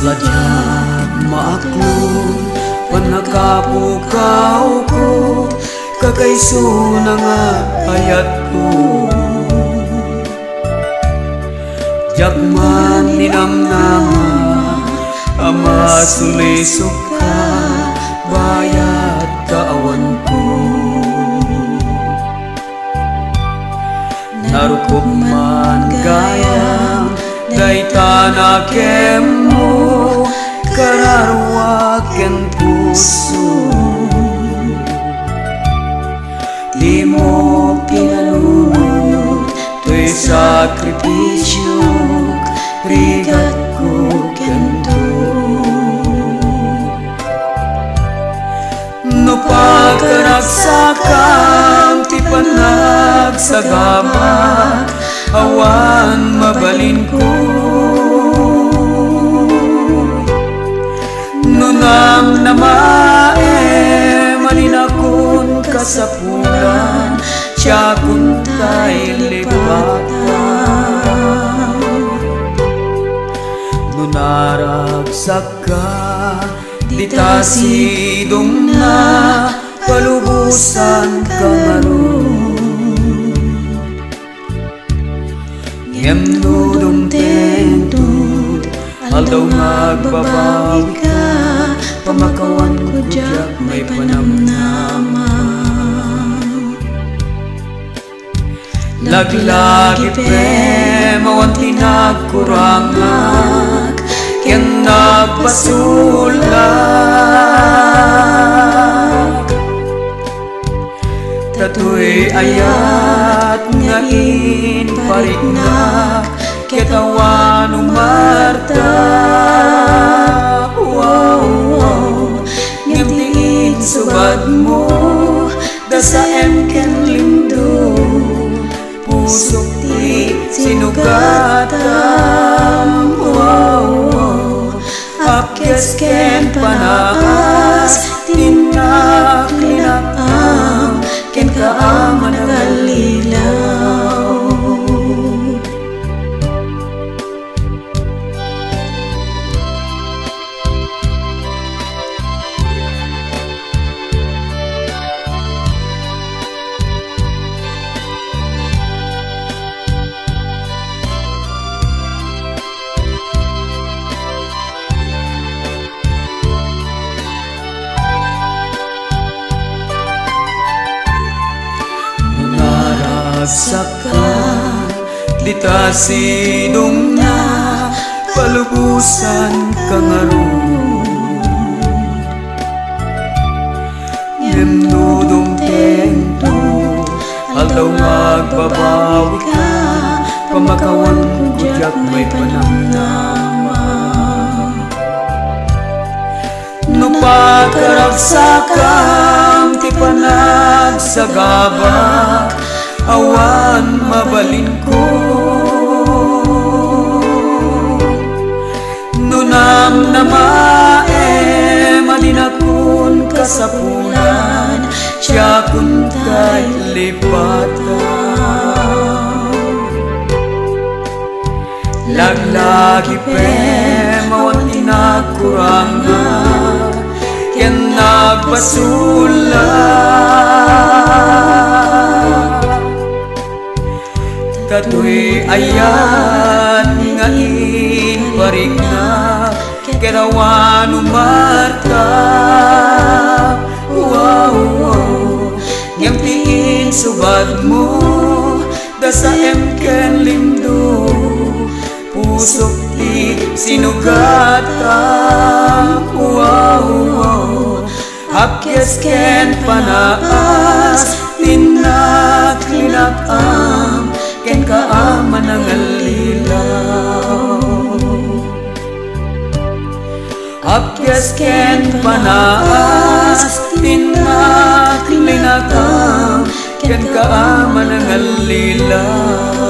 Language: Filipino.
Sadyang maaklong panakapukaw ko, kakaiso na nga ayat ko. Jakman ninamnama, ama sulisok ka, bayat kaawan ko. Narukop man gayang daytanakem mo, kararwaken puso. Di mo pinalunod to'y sakripisyo, rigat ko kento. No pagkaragsakam ti panagsagabak, awan mabalin ko. Nunam namae malinakon kasapulan, siya kuntay lipatan. Nunaragsak ka, dita sidong na, palubusan ka maroon. Ngemnudong tentod, aldaw magbabawi ka, pamakawan ko diyak may panamnama. Laglagipem awan ti nagkurangak, ken nagpasulak. Tatoy ayat nga inparignak, ketawan umarta. Ngemtiin subad mo, dasam ken lindo, pusok ti sinugatam. Apkes ken panaas, tinaklinakam, ken kaaman nagalilaw. Saka dita sidong na, palubusan ka ngaroon. Ngemnudong tento, aldaw magbabawi ka, pamakawan ko diyak may panamnama. No pagkaragsakam ti panagsagabak, awan mabalin ko. Nunam namae malinakon kasapulan, siya kuntay lipatan. Laglagipem awan ti nagkurangak, ken nagpasulak. Tatoy ayan nga inparignak, kerawan umarta. Ngemtiin subad mo, dasam ken lindo, pusok ti sinugatam. Apkes ken panaas, tinaklinakam, ken kaaman nagalilaw. Apkes ken panaas, tinaklinakam, ken kaaman nagalilaw.